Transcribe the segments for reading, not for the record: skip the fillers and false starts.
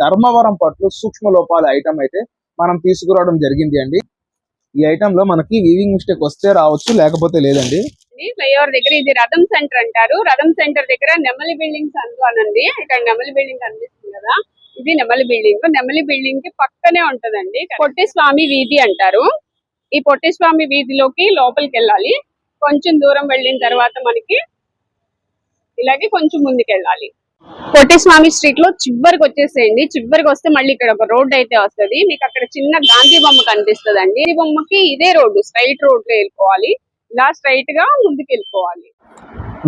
ధర్మవరం పట్టు సూక్ష్మ లోపాల ఐటమ్ అయితే మనం తీసుకురావడం జరిగింది అండి. ఈ ఐటమ్ లో మనకి వీవింగ్ మిస్టేక్ వస్తే రావచ్చు, లేకపోతే లేదండి. ఫ్లైఓవర్ దగ్గర ఇది రథం సెంటర్ అంటారు. రథం సెంటర్ దగ్గర నెమలి బిల్డింగ్స్ అనండి. ఇక్కడ నెమలి బిల్డింగ్ కనిపిస్తుంది కదా, ఇది నెమలి బిల్డింగ్. నెమలి బిల్డింగ్ కి పక్కనే ఉంటదండి పొట్టి స్వామి వీధి అంటారు. ఈ పొట్టి స్వామి వీధిలోకి లోపలికి వెళ్ళాలి. కొంచెం దూరం వెళ్ళిన తర్వాత మనకి ఇలాగే కొంచెం ముందుకు వెళ్ళాలి. పొట్టి స్వామి స్ట్రీట్ లో చివరికి వచ్చేసేయండి. చివరికి వస్తే మళ్ళీ ఇక్కడ ఒక రోడ్ అయితే వస్తుంది. మీకు అక్కడ చిన్న గాంధీ బొమ్మ కనిపిస్తుంది అండి. ఈ బొమ్మకి ఇదే రోడ్డు, స్ట్రైట్ రోడ్ లో వెళ్ళిపోవాలి. ఇలా స్ట్రైట్ గా ముందుకు వెళ్ళిపోవాలి.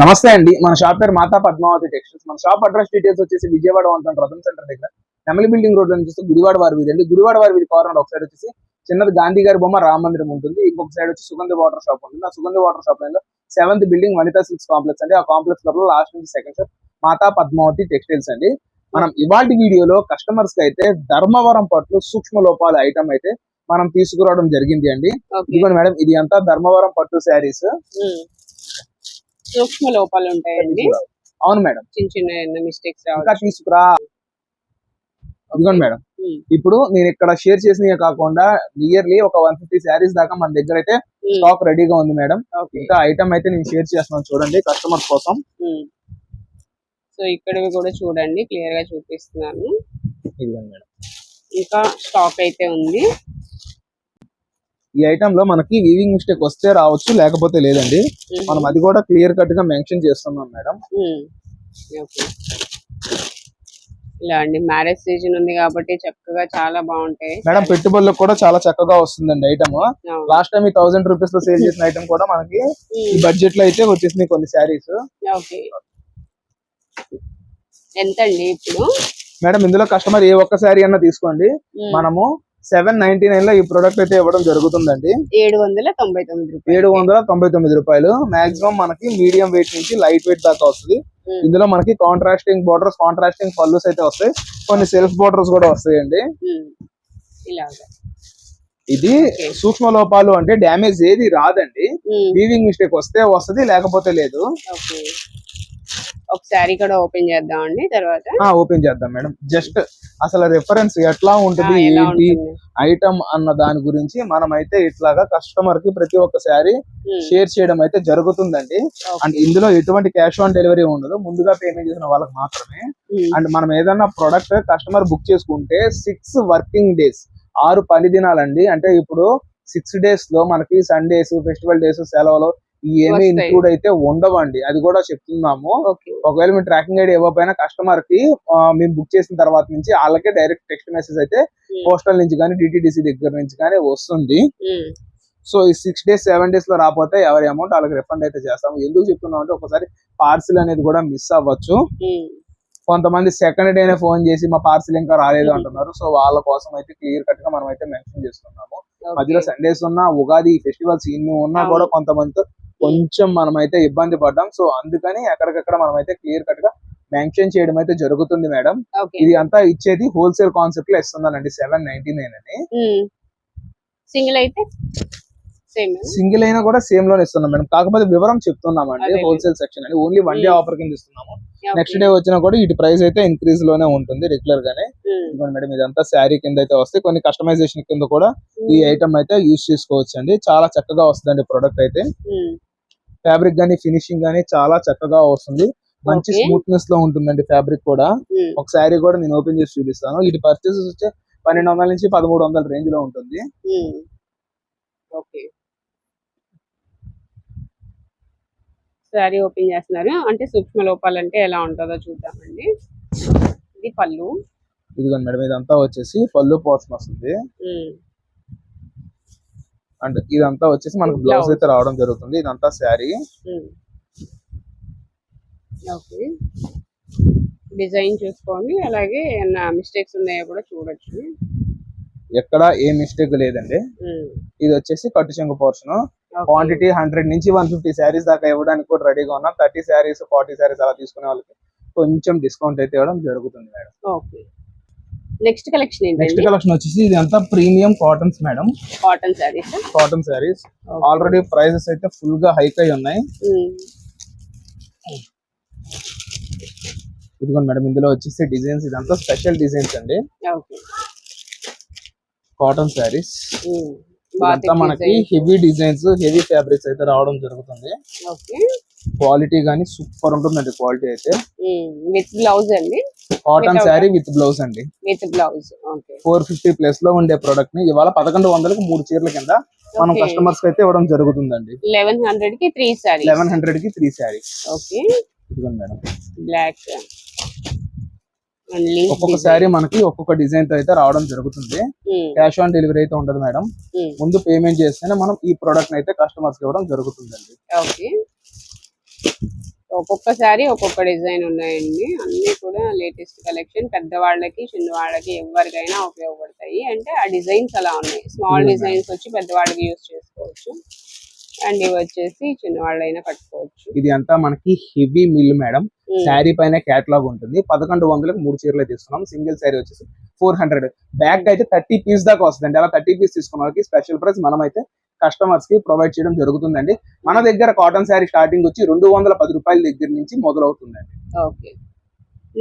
నమస్తే అండి, మన షాప్ పేరు మాతా పద్మావతి టెక్స్టైల్స్. మన షాప్ అడ్రస్ డీటెయిల్స్ వచ్చేసి విజయవాడ ఉంటుంది రథం సెంటర్ దగ్గర నెమలి బిల్డింగ్ రోడ్ లో చూస్తే గుడివాడ వారి వీధి అండి. గుడివాడ వారి వీధి కార్నర్ ఒక సైడ్ వచ్చేసి చిన్నది గాంధీ గారి బొమ్మ రామ మందిరం ఉంటుంది. ఇంకొక సైడ్ వచ్చి సుగంధి వాటర్ షాప్ ఉంటుంది. ఆ సుగంధి వాటర్ షాప్ లో 7th building Vanitha silks complex అండి. ఆ కాంప్లెక్స్ లోపల లాస్ట్ నుంచి సెకండ్ షాప్ మాతా పద్మావతి టెక్స్టైల్స్ అండి. మనం ఇవాళ వీడియోలో కస్టమర్స్ కి అయితే ధర్మవరం పట్టు సూక్ష్మ లోపాల ఐటమ్ అయితే మనం తీసుకురావడం జరిగింది అండి. ఇదిగోండి మేడం, ఇది అంతా ధర్మవరం పట్టు శారీస్. సూక్ష్మ లోపాలు ఉంటాయండి. అవును మేడం, చిన్న చిన్న మిస్టేక్స్ తీసుకురా. ఇదిగోండి మేడం, ఇప్పుడు నేను ఇక్కడ షేర్ చేసినవి కాకుండా నియర్లీ ఒక 150 శారీస్ దాకా మన దగ్గర అయితే స్టాక్ రెడీగా ఉంది మేడం. ఇంకా ఐటమ్ అయితే నేను షేర్ చేస్తున్నాను, చూడండి కస్టమర్స్ కోసం. సో ఇక్కడవి కూడా చూడండి, క్లియర్ గా చూపిస్తున్నాను. ఇదిగోండి మేడం, ఇంకా స్టాక్ అయితే ఉంది. ఈ ఐటమ్ లో మనకి వీవింగ్ మిస్టేక్ వస్తే రావచ్చు, లేకపోతే లేదండి. మనం అది కూడా క్లియర్ కట్ గా మెన్షన్ చేస్తున్నాం మేడం. ఇలా అండి, మ్యారేజ్ సీజన్ ఉంది కాబట్టి చక్కగా చాలా బాగుంటాయి మేడం. పెట్టుబడులకు కూడా చాలా చక్కగా వస్తుందండి ఐటమ్. లాస్ట్ టైం 1000 రూపీస్ లో సేల్ చేసిన ఐటమ్ కూడా మనకి ఈ బడ్జెట్ లో అయితే వచ్చేసినాయి కొన్ని శారీస్. ఎంత అండి ఇప్పుడు మేడం? ఇందులో కస్టమర్ ఏ ఒక్క శారీ అన్నా తీసుకోండి, మనము 799 లో ఈ ప్రొడక్ట్ అయితే ఇవ్వడం జరుగుతుందండి. 799 రూపాయలు. మాక్సిమం మనకి మీడియం వెయిట్ నుంచి లైట్ వెయిట్ దాకా వస్తుంది. ఇందులో మనకి కాంట్రాస్టింగ్ బోర్డర్స్, కాంట్రాస్టింగ్ పళ్ళుస్ అయితే వస్తాయి, కొన్ని సెల్ఫ్ బోర్డర్స్ కూడా వస్తాయండి. ఇది సూక్ష్మ లోపాలు అంటే డ్యామేజ్ ఏది రాదండి. వీవింగ్ మిస్టేక్ వస్తే వస్తుంది, లేకపోతే లేదు. ఒకసారి కూడా ఓపెన్ చేద్దాం అండి, తర్వాత ఓపెన్ చేద్దాం మేడం. జస్ట్ అసలు రిఫరెన్స్ ఎట్లా ఉంటుంది ఏంటి ఐటమ్ అన్న దాని గురించి మనం అయితే ఇట్లాగా కస్టమర్ కి ప్రతి ఒక్క శారీ షేర్ చేయడం అయితే జరుగుతుందండి. అండ్ ఇందులో ఎటువంటి క్యాష్ ఆన్ డెలివరీ ఉండదు, ముందుగా పేమెంట్ చేసిన వాళ్ళకి మాత్రమే. అండ్ మనం ఏదన్నా ప్రొడక్ట్ కస్టమర్ బుక్ చేసుకుంటే 6 వర్కింగ్ డేస్, 6 పని దినాలండి. అంటే ఇప్పుడు 6 డేస్ లో మనకి సండేస్, ఫెస్టివల్ డేస్, సెలవులు ఏమీ ఇంక్లూడ్ అయితే ఉండవండి, అది కూడా చెప్తున్నాము. ఒకవేళ మీరు ట్రాకింగ్ ఐడి ఇవ్వకపోయినా కస్టమర్ కి మేము బుక్ చేసిన తర్వాత నుంచి వాళ్ళకే డైరెక్ట్ టెక్స్ట్ మెసేజ్ అయితే పోస్టల్ నుంచి కానీ డిటిడిసి దగ్గర నుంచి కానీ వస్తుంది. సో ఈ 6 days 7 days లో రాకపోతే ఎవరి అమౌంట్ వాళ్ళకి రిఫండ్ అయితే చేస్తాము. ఎందుకు చెప్తున్నాం అంటే ఒకసారి పార్సిల్ అనేది కూడా మిస్ అవ్వచ్చు. కొంతమంది సెకండ్ డేనే ఫోన్ చేసి మా పార్సిల్ ఇంకా రాలేదు అంటున్నారు. సో వాళ్ళ కోసం అయితే క్లియర్ కట్ గా మనం అయితే మెన్షన్ చేస్తున్నాము. మధ్యలో సండేస్ ఉన్నా, ఉగాది ఫెస్టివల్స్ ఇన్ని ఉన్నా కూడా కొంతమందితో కొంచెం మనం అయితే ఇబ్బంది పడ్డాం. సో అందుకని ఎక్కడికక్కడ మనం అయితే క్లియర్ కట్ గా మెన్షన్ చేయడం అయితే జరుగుతుంది మేడం. ఇది అంతా ఇచ్చేది హోల్సేల్ కాన్సెప్ట్ లో ఇస్తున్నానండి 799 అని. సింగిల్ అయినా కూడా సేమ్ లోనే ఇస్తున్నాం మేడం, కాకపోతే వివరం చెప్తున్నామండి. హోల్సేల్ సెక్షన్ అని ఓన్లీ 1 day ఆఫర్ కింద ఇస్తున్నాము. నెక్స్ట్ డే వచ్చినా కూడా ఇటు ప్రైస్ అయితే ఇంక్రీజ్ లోనే ఉంటుంది రెగ్యులర్ గానే. మేడం ఇదంతా శారీ కింద అయితే వస్తాయి, కొన్ని కస్టమైజేషన్ కింద కూడా ఈ ఐటమ్ అయితే యూజ్ చేసుకోవచ్చు అండి. చాలా చక్కగా వస్తుందండి ప్రొడక్ట్ అయితే. ఫ్యాబ్రిక్ గానీ ఫినిషింగ్ గానీ చాలా చక్కగా వస్తుంది, మంచి స్మూత్నెస్ లో ఉంటుందండి ఫ్యాబ్రిక్ కూడా. ఒక శారీ కూడా నేను ఓపెన్ చేసి చూపిస్తాను. ఇది పర్చేస్ వచ్చే 1200 నుంచి 1300 రేంజ్ లో ఉంటుంది. శారీ ఓపెన్ చేస్తున్నారు అంటే సూక్ష్మ లోపాలు అంటే ఎలా ఉంటుందో చూద్దామండి. ఇది పళ్ళు. ఇదిగోండి మేడం, ఇదంతా వచ్చేసి పళ్ళు పోర్షన్ వస్తుంది. అండ్ ఇదంతా వచ్చేసి మనకు బ్లౌజ్ అయితే రావడం జరుగుతుంది. ఇదంతా శారీ. డిజైన్ చూసుకోండి, అలాగే ఏమన్నా మిస్టేక్స్ ఉన్నాయో కూడా చూడొచ్చు. ఎక్కడ ఏ మిస్టేక్ లేదండి. ఇది వచ్చేసి కట్టు చెంగు పోర్షన్. క్వాంటిటీ 100 నుంచి 150 శారీస్ దాకా ఇవ్వడానికి కూడా రెడీగా ఉన్నాం. 30 శారీస్ 40 శారీస్ అలా తీసుకునే వాళ్ళకి కొంచెం డిస్కౌంట్ అయితే ఇవ్వడం జరుగుతుంది మేడం. నెక్స్ట్ కలెక్షన్ వచ్చేసి ఇది అంతా premium cottons madam. Cotton saris already prices అయితే ఫుల్ గా హైక్ అయి ఉన్నాయి. ఇదిగోండి మేడం, ఇందులో వచ్చేసి డిజైన్స్ ఇదంతా స్పెషల్ డిజైన్స్ అండి. ఓకే. కాటన్ శారీస్ ఇదంతా బాతిక్ మనకి design. Heavy designs, heavy fabrics అయితే రావడం జరుగుతుంది. ఓకే. క్వాలిటీ గానీ సూపర్ ఉంటుందండి. క్వాలిటీ అయితే విత్ బ్లౌజ్ అండి. Cotton Without- sari with blouse అండి. With blouse. ఓకే. 450 ప్లస్ లో ఉండే ప్రొడక్ట్ ని ఇవాళ 1100కి 3 చీరల కింద మనం Okay. కస్టమర్స్ కి అయితే ఇవ్వడం జరుగుతుందండి. 1100 కి 3 సారీస్. 1100కి 3 శారీస్. ఓకే. ఇదిగోండి మేడం, బ్లాక్ ఒక్కొక్క శారీ మనకి ఒక్కొక్క డిజైన్ తో అయితే రావడం జరుగుతుంది. క్యాష్ ఆన్ డెలివరీ అయితే ఉండదు మేడం. ముందు పేమెంట్ చేస్తేనే మనం ఈ ప్రొడక్ట్ అయితే కస్టమర్స్ కి ఇవ్వడం జరుగుతుందండి. ఓకే. ఒక్కొక్క సారీ ఒక్కొక్క డిజైన్ ఉన్నాయండి. అన్ని కూడా లేటెస్ట్ కలెక్షన్. పెద్దవాళ్ళకి చిన్నవాళ్ళకి ఎవరికైనా ఉపయోగపడతాయి. అంటే ఆ డిజైన్స్ అలా ఉన్నాయి. స్మాల్ డిజైన్స్ వచ్చి పెద్దవాళ్ళకి యూస్ చేసుకోవచ్చు, అండ్ ఇవి వచ్చేసి చిన్నవాళ్ళైనా కట్టుకోవచ్చు. ఇది అంతా మనకి హెవీ మిల్ మేడం. శారీ పైన కేటలాగ్ ఉంటుంది. 1100కి 3 చీరలు తీసుకున్నాం. సింగిల్ శారీ వచ్చేసి 400. బ్యాగ్ అయితే 30 పీస్ దాకా వస్తుందండి. అలా 30 పీస్ తీసుకున్న వాళ్ళకి స్పెషల్ ప్రైస్ మనం అయితే కస్టమర్స్ కి ప్రొవైడ్ చేయడం జరుగుతుందండి. మన దగ్గర కాటన్ శారీ స్టార్టింగ్ వచ్చి 210 రూపాయల దగ్గర నుంచి మొదలవుతుందండి. ఓకే.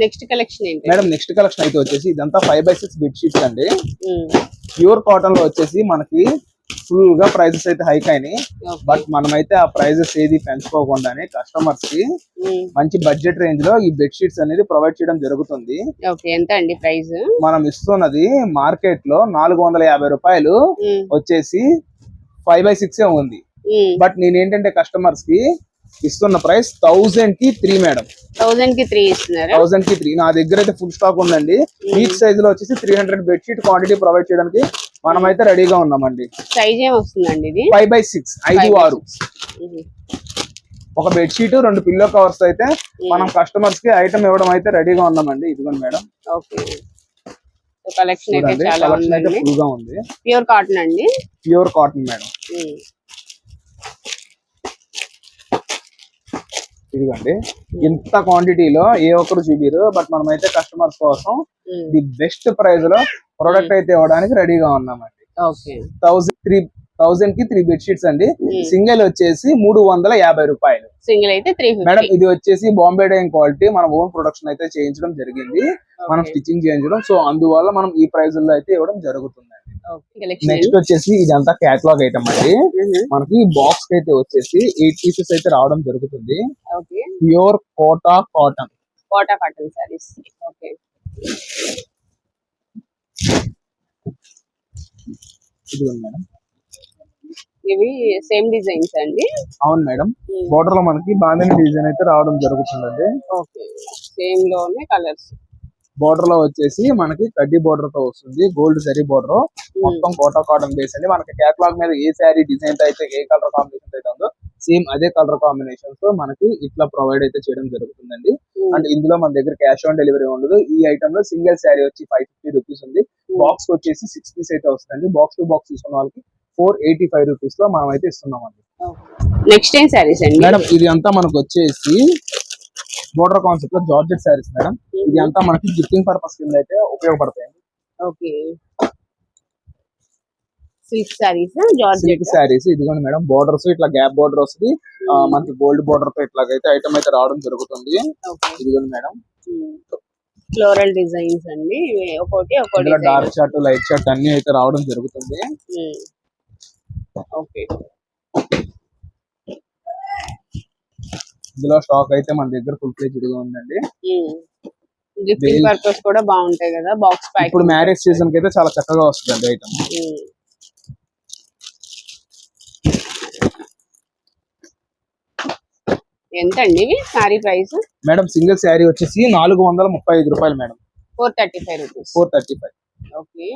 నెక్స్ట్ కలెక్షన్ ఏంటి మేడం? నెక్స్ట్ కలెక్షన్ అయితే వచ్చేసి ఇదంతా 5x6 బెడ్షీట్స్ అండి. ప్యూర్ కాటన్ లో వచ్చేసి మనకి ఫుల్ గా ప్రైజెస్ అయితే హైక్ అయినాయి. బట్ మనమైతే ఆ ప్రైజెస్ ఏది పెంచుకోకుండానే కస్టమర్స్ కి మంచి బడ్జెట్ రేంజ్ లో ఈ బెడ్షీట్స్ అనేది ప్రొవైడ్ చేయడం జరుగుతుంది. ఓకే. ఎంత అండి ప్రైస్? మనం ఇస్తున్నది మార్కెట్ లో 450 రూపాయలు వచ్చేసి 5x6 ఉంది. బట్ నేను ఏంటంటే కస్టమర్స్ కి ఇస్తున్న ప్రైస్ 1000 కి 3 మేడం. 1000 కి 3 ఇస్తున్నారు. 1000 కి 3. నా దగ్గర అయితే ఫుల్ స్టాక్ ఉందండి. ఈచ్ సైజ్ లో వచ్చేసి 300 బెడ్షీట్ క్వాంటిటీ ప్రొవైడ్ చేయడానికి మనం అయితే రెడీగా ఉన్నామండి. సైజ్ ఏం వస్తుందండి ఇది? 5x6 5/6. ఒక బెడ్షీట్ 2 పిల్లో కవర్స్ అయితే మనం కస్టమర్స్ కి ఐటమ్ ఇవ్వడం అయితే రెడీగా ఉన్నామండి. ఇదిగోండి మేడం, ఓకే. కలెక్షన్ అయితే చూడండి, చాలా కలెక్షన్ అయితే ఉందండి. ఫుల్ గా ఉంది. ప్యూర్ కాటన్ అండి. Pure cotton madam. ఇదిగోండి, ఇంత క్వాంటిటీలో ఏ ఒక్కరు చూపిరు. బట్ మనం అయితే కస్టమర్స్ కోసం ది బెస్ట్ ప్రైస్ లో ప్రొడక్ట్ అయితే ఇవ్వడానికి రెడీగా ఉన్నామండి. ఓకే. 1000 కి 3 బెడ్షీట్స్ అండి. సింగిల్ వచ్చేసి 350 రూపాయలు. సింగిల్ అయితే 350. మేడం ఇది వచ్చేసి బాంబే డైయింగ్ క్వాలిటీ. మనం ఓన్ ప్రొడక్షన్ అయితే చేయించడం జరిగింది. మనం స్టిచ్చింగ్ చేయించడం. సో అందువల్ల మనం ఈ ప్రైస్ లో అయితే ఇవ్వడం జరుగుతుందండి. నెక్స్ట్ వచ్చేసి ఇదంతా కేటలాగ్ ఐటమ్ అండి. మనకి బాక్స్ అయితే వచ్చేసి 8 పీసెస్ అయితే రావడం జరుగుతుంది. Pure Kota cotton. Kota cotton saris. Okay. ఇదిగోండి మేడం, ఇవి సేమ్ డిజైన్స్ అండి. అవును మేడం. బోర్డర్ లో మనకి బాంధని డిజైన్ అయితే రావడం జరుగుతుందండి. ఓకే. సేమ్ లోనే కలర్స్. బోర్డర్ లో వచ్చేసి మనకి కడ్డీ బోర్డర్ తో వస్తుంది. Gold zari border. మొత్తం కోటా కాటన్ బేస్ అండి. మనకి కేటలాగ్ మీద ఏ శారీ డిజైన్ అయితే ఏ కలర్ కాంబినేషన్ అయితే ఉందో సేమ్ అదే కలర్ కాంబినేషన్ తో మనకి ఇట్లా ప్రొవైడ్ అయితే చేయడం జరుగుతుందండి. అండ్ ఇందులో మన దగ్గర క్యాష్ ఆన్ డెలివరీ ఉండదు. ఈ ఐటమ్ లో సింగిల్ శారీ వచ్చి 550 రూపీస్ ఉంది. బాక్స్ వచ్చేసి 6 పీస్ అయితే వస్తుంది. బాక్స్ టు బాక్స్ తీసుకున్న వాళ్ళకి 485 రూపీస్ లో మనం అయితే ఇస్తున్నామండి. నెక్స్ట్ ఏం సారీస్ అండి మేడం? ఇది అంతా మనకు వచ్చేసి బోర్డర్ కాన్సెప్ట్ లో జార్జెట్ శారీస్ మేడం. ఇది అంతా మనకి గిఫ్టింగ్ పర్పస్ కింద అయితే ఉపయోగపడతాయండి. Okay. Silk saris, georgette silk saris. ఇదిగోండి మేడం, బోర్డర్స్ ఇట్లా గ్యాప్ బోర్డర్ వస్తుంది. మనకి గోల్డ్ బోర్డర్ తో ఇట్లాగైతే ఐటమ్ అయితే రావడం జరుగుతుంది. ఇదిగోండి మేడం, ఫ్లోరల్ డిజైన్స్ అండి. ఒక్కొక్కటి డార్క్ షర్ట్, లైట్ షర్ట్ అన్ని అయితే రావడం జరుగుతుంది. ఓకే. ఇందులో స్టాక్ అయితే మన దగ్గర ఫుల్ ఫ్లెడ్జ్డ్ గా ఉందండి. గిఫ్టింగ్ పర్పస్ కూడా బాగుంటాయి కదా. Box pack. ఇప్పుడు మ్యారేజ్ సీజన్ కి అయితే చాలా చక్కగా వస్తుందండి ఐటమ్. ఎంత అండి sorry price? Madam single sari వచ్చేసి 435 రూపాయలు మేడం. 435 రూపీస్. 435. ఓకే.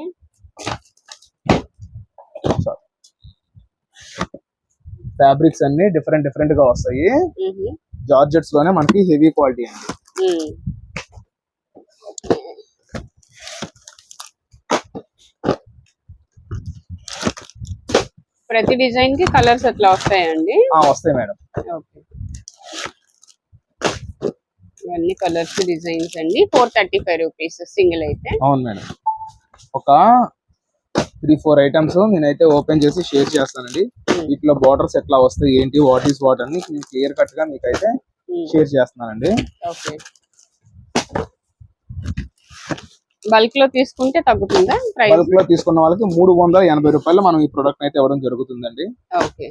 ఫ్యాబ్రిక్స్ అన్ని డిఫరెంట్ గా వస్తాయి. జార్జెట్స్ లోనే మనకి హెవీ క్వాలిటీ అండి. ప్రతి డిజైన్ కి కలర్స్ అట్లా వస్తాయండి? వస్తాయి మేడం. ఓకే. ఇవన్నీ కలర్స్ డిజైన్స్ అండి. 435 రూపీస్ సింగిల్ అయితే. అవును మేడం. ఒక 3-4 ఐటమ్స్ నేనైతే ఓపెన్ చేసి షేర్ చేస్తానండి. వీటిలో బార్డర్స్ ఎట్లా వస్తాయి, ఏంటి, వాట్ ఈస్ వాట్ అని నేను క్లియర్ కట్ గా మీకైతే షేర్ చేస్తున్నానండి. ఓకే. బల్క్ లో తీసుకుంటే తగ్గుతుందా ప్రైస్? బల్క్ లో తీసుకున్న వాళ్ళకి 380 రూపాయలు మనం ఈ ప్రొడక్ట్ అయితే ఇవ్వడం జరుగుతుందండి. ఓకే.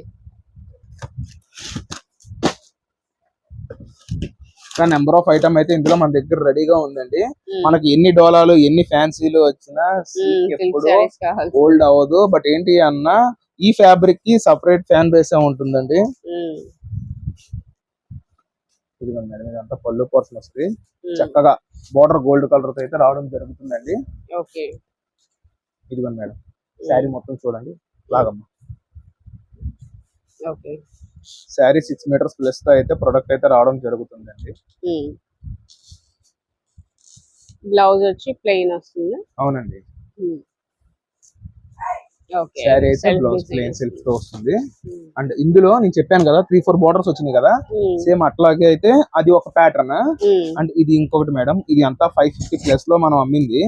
నెంబర్ ఆఫ్ ఐటమ్ అయితే ఇందులో మన దగ్గర రెడీగా ఉందండి. మనకి ఎన్ని డోలాలు ఎన్ని ఫ్యాన్సీలు వచ్చినా ఎప్పుడు ఓల్డ్ అవ్వదు. బట్ ఏంటి అన్న ఈ ఫ్యాబ్రిక్ కి సపరేట్ ఫ్యాన్ బేస్ ఉంటుందండి. ఇదిగోండి మేడం, ఇదంతా పళ్ళు పోర్షన్ వస్తుంది. చక్కగా బోర్డర్ గోల్డ్ కలర్ తో అయితే రావడం జరుగుతుందండి. ఓకే. ఇదిగోండి మేడం, శారీ మొత్తం చూడండి లాగమ్మా. ఓకే. శారీ 6 మీటర్స్ ప్లస్ తో అయితే ప్రొడక్ట్ అయితే రావడం జరుగుతుందండి. బ్లౌజ్ వచ్చి ప్లెయిన్ వస్తుంది. అవునండి. ఓకే. శారీ అయితే బ్లౌజ్ ప్లెయిన్ సిల్క్ తో వస్తుంది. అండ్ ఇందులో నేను చెప్పాను కదా 3-4 బోర్డర్స్ వచ్చినాయి కదా, సేమ్ అట్లాగే అయితే అది ఒక ప్యాటర్న్. అండ్ ఇది ఇంకొకటి మేడం, ఇది అంతా 550 ప్లస్ లో మనం అమ్మింది.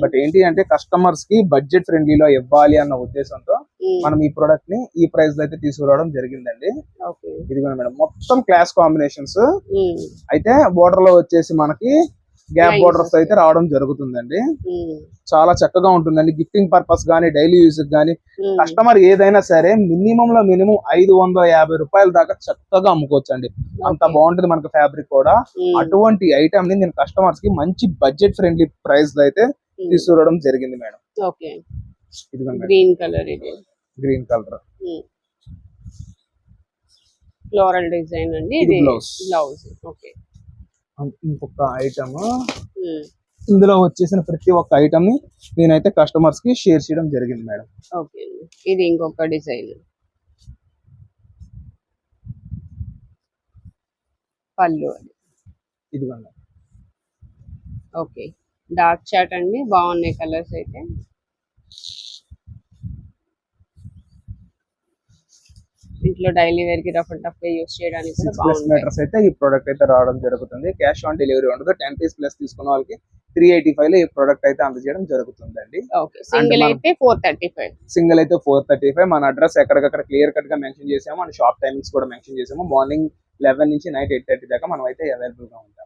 బట్ ఏంటి అంటే కస్టమర్స్ కి బడ్జెట్ ఫ్రెండ్లీలో ఇవ్వాలి అన్న ఉద్దేశంతో మనం ఈ ప్రొడక్ట్ ని ఈ ప్రైస్ లో అయితే తీసుకురావడం జరిగిందండి. ఇదిగోండి మేడం, మొత్తం క్లాస్ కాంబినేషన్స్ అయితే బోర్డర్ లో వచ్చేసి మనకి గ్యాప్ బోర్డర్స్ అయితే రావడం జరుగుతుందండి. చాలా చక్కగా ఉంటుందండి. గిఫ్టింగ్ పర్పస్ గానీ డైలీ యూజ్ గానీ కస్టమర్ ఏదైనా సరే మినిమం 550 రూపాయల దాకా చక్కగా అమ్ముకోవచ్చు అండి. అంత బాగుంటుంది మనకి ఫ్యాబ్రిక్ కూడా. అటువంటి ఐటమ్ ని నేను కస్టమర్స్ కి మంచి బడ్జెట్ ఫ్రెండ్లీ ప్రైస్ లో అయితే తీసుకురావడం జరిగింది మేడం. గ్రీన్ కలర్, ఇది గ్రీన్ కలర్ ఫ్లోరల్ డిజైన్ అండి. ఇది బ్లౌజ్. ఓకే. ఇంకొక ఐటమ్, ఇందులో వచ్చేసిన ప్రతి ఒక్క ఐటమ్ ని నేనైతే కస్టమర్స్ కి షేర్ చేయడం జరిగింది మేడం. ఓకే. ఇది ఇంకొక డిజైన్, పళ్ళు అది. ఇదిగోండి. ఓకే. డార్క్ చాట్ అండి, బాగున్నాయి కలర్స్ అయితే. ఇంట్లో డైలీ వేర్ కి రఫ్ అండ్ టఫ్ గా యూస్ చేయడానికి కూడా 6+ మీటర్స్ అయితే ఈ ప్రొడక్ట్ అయితే రావడం జరుగుతుంది. క్యాష్ ఆన్ డెలివరీ ఉండదు. 10 పీస్ ప్లస్ తీసుకున్న వాళ్ళకి 385 లో ఈ ప్రొడక్ట్ అయితే అందజేయడం జరుగుతుందండి. సింగిల్ అయితే 435. సింగిల్ అయితే 435. మన అడ్రస్ ఎక్కడికక్కడ క్లియర్ కట్ గా మెన్షన్ చేసాము. మన షాప్ టైమింగ్స్ కూడా మెన్షన్ చేసాము. మార్నింగ్ 11 నుంచి నైట్ 8:30 దాకా మనం అయితే అవైలబుల్ గా ఉంటాం.